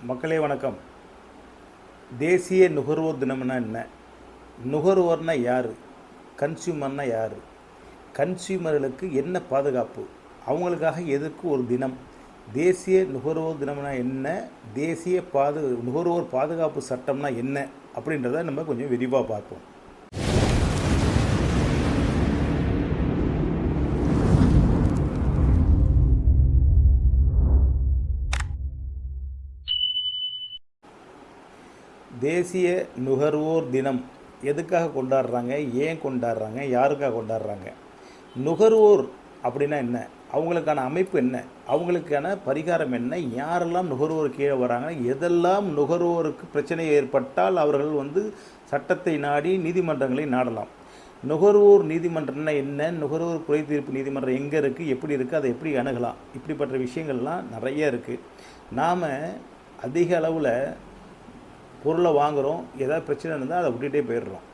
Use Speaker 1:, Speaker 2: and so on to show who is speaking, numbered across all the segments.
Speaker 1: மக்களே வணக்கம். தேசிய நுகர்வோர் தினம்னா என்ன? நுகர்வோர்னா யார்? கன்சியூமர்னா யார்? கன்சியூமர்களுக்கு என்ன பாதுகாப்பு? அவங்களுக்காக எதுக்கு ஒரு தினம்? தேசிய நுகர்வோர் தினம்னா என்ன? தேசிய நுகர்வோர் பாதுகாப்பு சட்டம்னா என்ன? அப்படின்றத நம்ம கொஞ்சம் விரிவாக பார்ப்போம். தேசிய நுகர்வோர் தினம் எதுக்காக கொண்டாடுறாங்க? ஏன் கொண்டாடுறாங்க? யாருக்காக கொண்டாடுறாங்க? நுகர்வோர் அப்படின்னா என்ன? அவங்களுக்கான அமைப்பு என்ன? அவங்களுக்கான பரிகாரம் என்ன? யாரெல்லாம் நுகர்வோர் கீழே வராங்க? எதெல்லாம் நுகர்வோருக்கு பிரச்சனை ஏற்பட்டால் அவர்கள் சட்டத்தை நாடி நீதிமன்றங்களை நாடலாம்? நுகர்வோர் நீதிமன்றம்னா என்ன? நுகர்வோர் குறை தீர்ப்பு நீதிமன்றம் எங்கே இருக்குது, எப்படி இருக்குது, அதை எப்படி அணுகலாம்? இப்படிப்பட்ட விஷயங்கள்லாம் நிறைய இருக்குது. நாம் அதிக அளவில் பொருளை வாங்குகிறோம், ஏதாவது பிரச்சனை இருந்தால் அதை விட்டுகிட்டே போயிடுறோம்.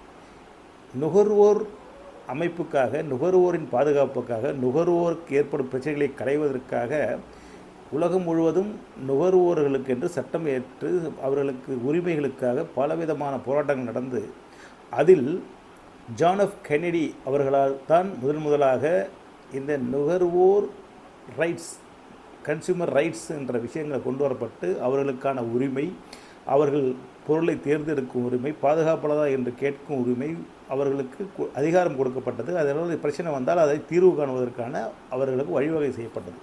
Speaker 1: நுகர்வோர் அமைப்புக்காக, நுகர்வோரின் பாதுகாப்புக்காக, நுகர்வோருக்கு ஏற்படும் பிரச்சனைகளை களைவதற்காக உலகம் முழுவதும் நுகர்வோர்களுக்கு என்று சட்டம் ஏற்று அவர்களுக்கு உரிமைகளுக்காக பலவிதமான போராட்டங்கள் நடந்து அதில் ஜான் எஃப் கென்னடி அவர்களால் தான் முதலாக இந்த நுகர்வோர் ரைட்ஸ், கன்சியூமர் ரைட்ஸ் என்ற விஷயங்களை கொண்டு வரப்பட்டு அவர்களுக்கான உரிமை, அவர்கள் பொருளை தேர்ந்தெடுக்கும் உரிமை, பாதுகாப்பாளதா என்று கேட்கும் உரிமை, அவர்களுக்கு அதிகாரம் கொடுக்கப்பட்டது. அதனால் பிரச்சனை வந்தால் அதை தீர்வு காணுவதற்கான அவர்களுக்கு வழிவகை செய்யப்பட்டது.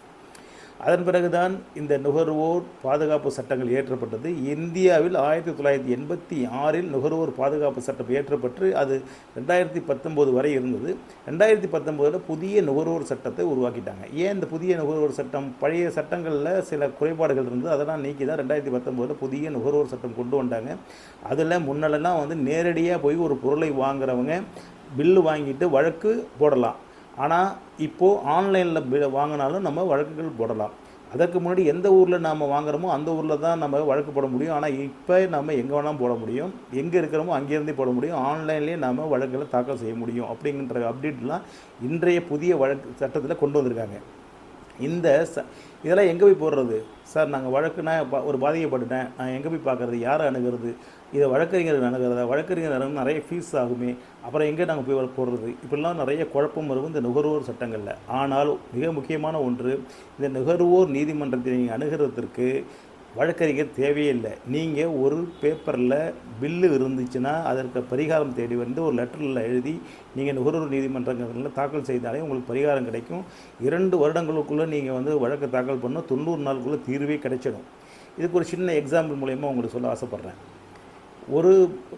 Speaker 1: அதன் பிறகுதான் இந்த நுகர்வோர் பாதுகாப்பு சட்டங்கள் இயற்றப்பட்டது. இந்தியாவில் 1986 நுகர்வோர் பாதுகாப்பு சட்டம் இயற்றப்பட்டு அது 2019 வரை இருந்தது. 2019 புதிய நுகர்வோர் சட்டத்தை உருவாக்கிட்டாங்க. ஏன் இந்த புதிய நுகர்வோர் சட்டம்? பழைய சட்டங்களில் சில குறைபாடுகள் இருந்தது, அதெல்லாம் நீக்கி தான் 2019 புதிய நுகர்வோர் சட்டம் கொண்டு வந்தாங்க. அதில் முன்னெல்லாம் நேரடியாக போய் ஒரு பொருளை வாங்குறவங்க பில்லு வாங்கிட்டு வழக்கு போடலாம். ஆனால் இப்போது ஆன்லைனில் வாங்கினாலும் நம்ம வழக்குகள் போடலாம். அதற்கு முன்னாடி எந்த ஊரில் நாம் வாங்குகிறோமோ அந்த ஊரில் தான் நம்ம வழக்கு போட முடியும். ஆனால் இப்போ நம்ம எங்கே வேணாலும் போட முடியும், எங்கே இருக்கிறோமோ அங்கேருந்தே போட முடியும், ஆன்லைன்லேயே நம்ம வழக்குகளை தாக்கல் செய்ய முடியும். அப்படிங்கிற அப்டேட்லாம் இன்றைய புதிய வழக்கு சட்டத்தில் கொண்டு வந்திருக்காங்க. இதெல்லாம் எங்கே போய் போடுறது? சார், நாங்கள் வழக்குனா ஒரு பாதிக்கப்பட்டுட்டேன், நான் எங்கே போய் பார்க்குறது, யாரை அணுகிறது, இதை வழக்கறிஞர் அணுகிறதா? வழக்கறிஞர் அணுகு நிறைய ஃபீஸ் ஆகுமே, அப்புறம் எங்கே நாங்கள் போய் போடுறது? இப்படிலாம் நிறைய குழப்பம் வரும் இந்த நுகர்வோர் சட்டங்களில். ஆனால் மிக முக்கியமான ஒன்று, இந்த நுகர்வோர் நீதிமன்றத்தை நீங்கள் அணுகிறதுக்கு வழக்கறிஞர் தேவையே இல்லை. நீங்கள் ஒரு பேப்பரில் பில்லு இருந்துச்சுன்னா அதற்கு பரிகாரம் தேடி ஒரு லெட்டரில் எழுதி நீங்கள் நுகர்வோர் நீதிமன்றங்களில் தாக்கல் செய்தாலே உங்களுக்கு பரிகாரம் கிடைக்கும். 2 வருடங்களுக்குள்ளே நீங்கள் வழக்கை தாக்கல் பண்ண 90 நாளுக்குள்ளே தீர்வே கிடைச்சிடும். இதுக்கு ஒரு சின்ன எக்ஸாம்பிள் மூலயமா உங்களுக்கு சொல்ல ஆசைப்பட்றேன். ஒரு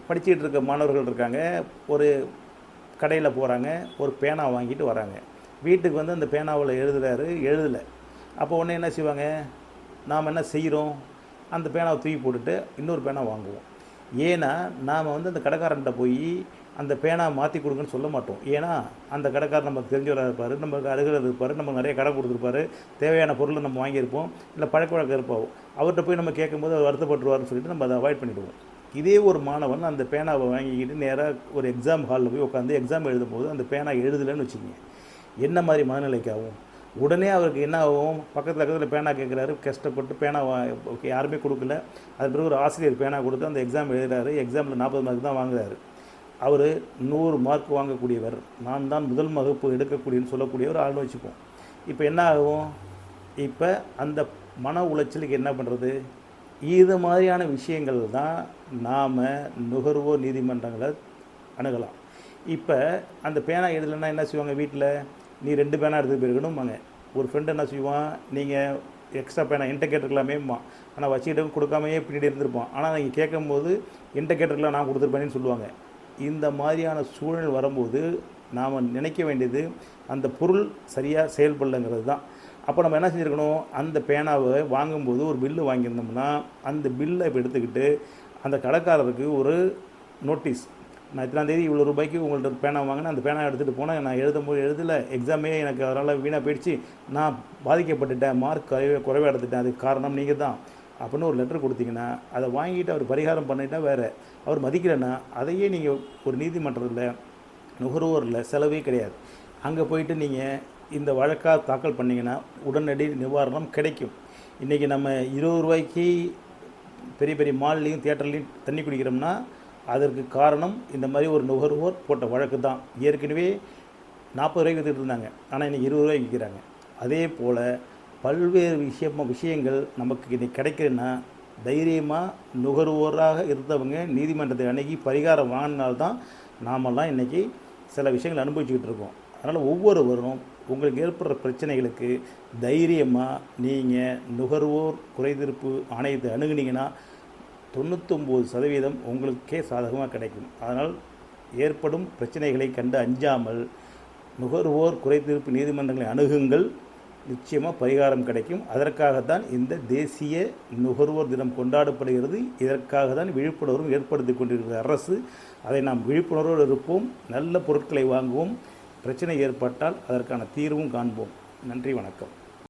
Speaker 1: படிச்சுக்கிட்டு இருக்க மாணவர்கள் இருக்காங்க, ஒரு கடையில் போகிறாங்க, ஒரு பேனா வாங்கிட்டு வராங்க. வீட்டுக்கு அந்த பேனாவில் எழுதலை. அப்போ உடனே என்ன செய்வாங்க? நாம் என்ன செய்கிறோம்? அந்த பேனாவை தூக்கி போட்டுட்டு இன்னொரு பேனா வாங்குவோம். ஏன்னா நாம் அந்த கடைக்காரன்கிட்ட போய் அந்த பேனா மாற்றி கொடுங்கன்னு சொல்ல மாட்டோம். ஏன்னா அந்த கடைக்காரர் நமக்கு தெரிஞ்சவராக இருப்பார், நமக்கு அருகில் இருப்பார், நமக்கு நிறைய கடை கொடுத்துருப்பார், தேவையான பொருளை நம்ம வாங்கியிருப்போம், இல்லை பழக்க வழக்கம் இருப்போம். அவர்கிட்ட போய் நம்ம கேட்கும்போது அவர் வருத்தப்பட்டுருவார்னு சொல்லிட்டு நம்ம அதை அவாய்ட் பண்ணிவிடுவோம். இதே ஒரு மாணவன் அந்த பேனாவை வாங்கிக்கிட்டு நேராக ஒரு எக்ஸாம் ஹாலில் போய் உட்காந்து எக்ஸாம் எழுதும்போது அந்த பேனா எழுதலைன்னு வச்சுக்கோங்க, என்ன மாதிரி மனநிலைக்கு ஆகும்? உடனே அவருக்கு என்ன ஆகும்? பக்கத்தில் பேனா கேட்குறாரு, கஷ்டப்பட்டு பேனா யாருமே கொடுக்கல. அது பிறகு ஒரு ஆசிரியர் பேனா கொடுத்து அந்த எக்ஸாம் எழுதுறாரு. எக்ஸாமில் 40 மார்க் தான் வாங்குறாரு. அவர் 100 மார்க் வாங்கக்கூடியவர், நான் தான் முதல் வகுப்பு எடுக்கக்கூடியன்னு சொல்லக்கூடியவர் ஆள்னு வச்சுப்போம். இப்போ என்ன ஆகும்? இப்போ அந்த மன உளைச்சலுக்கு என்ன பண்ணுறது? இது மாதிரியான விஷயங்கள் தான் நாம் நுகர்வோர் நீதிமன்றங்களை அணுகலாம். இப்போ அந்த பேனா எழுதலைன்னா என்ன செய்வாங்க? வீட்டில் நீ 2 பேனா எடுத்து போயிருக்கணும்பாங்க. ஒரு ஃப்ரெண்டு என்ன செய்வான்? நீங்கள் எக்ஸ்ட்ரா பேனா இன்டர்கேட்டருக்கலாமேம்மா, ஆனால் வச்சுக்கிட்டு கொடுக்காமையே பின்னாடி இருந்திருப்பான். ஆனால் நீங்கள் கேட்கும்போது இன்டர்கேட்டருக்கெலாம் நான் கொடுத்துருப்பேன்னு சொல்லுவாங்க. இந்த மாதிரியான சூழல் வரும்போது நாம் நினைக்க வேண்டியது அந்த பொருள் சரியாக செயல்படலைங்கிறது தான். அப்போ நம்ம என்ன செஞ்சுருக்கணும்? அந்த பேனாவை வாங்கும்போது ஒரு பில்லு வாங்கியிருந்தோம்னா அந்த பில்லை இப்போ எடுத்துக்கிட்டு அந்த கடைக்காரருக்கு ஒரு நோட்டீஸ், நான் இத்தனாம் தேதி இவ்வளோ ரூபாய்க்கு உங்கள்கிட்ட பேனா வாங்கினேன், அந்த பேனா எடுத்துகிட்டு போனேன், நான் எழுதும்போது எழுதலை, எக்ஸாமே எனக்கு அதனால் வீணாக போயிடுச்சு, நான் பாதிக்கப்பட்டுட்டேன், மார்க் குறைவாக எடுத்துட்டேன், அதுக்கு காரணம் நீங்கள் தான் அப்படின்னு ஒரு லெட்டர் கொடுத்தீங்கன்னா அதை வாங்கிட்டு அவர் பரிகாரம் பண்ணிட்டா வேறு. அவர் மதிக்கலைன்னா அதையே நீங்கள் ஒரு நீதிமன்றத்தில் நுகர்வோரில் செலவே கிடையாது. அங்கே போயிட்டு நீங்கள் இந்த வழக்காக தாக்கல் பண்ணிங்கன்னா உடனடி நிவாரணம் கிடைக்கும். இன்றைக்கி நம்ம 20 ரூபாய்க்கு பெரிய பெரிய மால்லையும் தியேட்டர்லேயும் தண்ணி குடிக்கிறோம்னா அதற்கு காரணம் இந்த மாதிரி ஒரு நுகர்வோர் போட்ட வழக்கு தான். ஏற்கனவே 40 ரூபாய்க்கு விற்றுட்டு இருந்தாங்க, ஆனால் இன்றைக்கி 20 ரூபாய்க்கு விற்கிறாங்க. அதே போல் பல்வேறு விஷயங்கள் நமக்கு இன்றைக்கி கிடைக்குதுன்னா தைரியமாக நுகர்வோராக இருந்தவங்க நீதிமன்றத்தை அணுகி பரிகாரம் வாங்கினால்தான் நாமெல்லாம் இன்றைக்கி சில விஷயங்கள் அனுபவிச்சுக்கிட்டு இருக்கோம். அதனால் ஒவ்வொருவரும் உங்களுக்கு ஏற்படுற பிரச்சனைகளுக்கு தைரியமாக நீங்கள் நுகர்வோர் குறைதீர்ப்பு ஆணையத்தை அணுகுனீங்கன்னா 99% உங்களுக்கே சாதகமாக கிடைக்கும். அதனால் ஏற்படும் பிரச்சனைகளை கண்டு அஞ்சாமல் நுகர்வோர் குறைதீர்ப்பு நீதிமன்றங்களை அணுகுங்கள், நிச்சயமாக பரிகாரம் கிடைக்கும். அதற்காகத்தான் இந்த தேசிய நுகர்வோர் தினம் கொண்டாடப்படுகிறது. இதற்காக தான் விழிப்புணர்வும் ஏற்படுத்தி கொண்டிருக்கிற அரசு. அதை நாம் விழிப்புணர்வோடு இருப்போம், நல்ல பொருட்களை வாங்குவோம், பிரச்சனை ஏற்பட்டால் அதற்கான தீர்வும் காண்போம். நன்றி, வணக்கம்.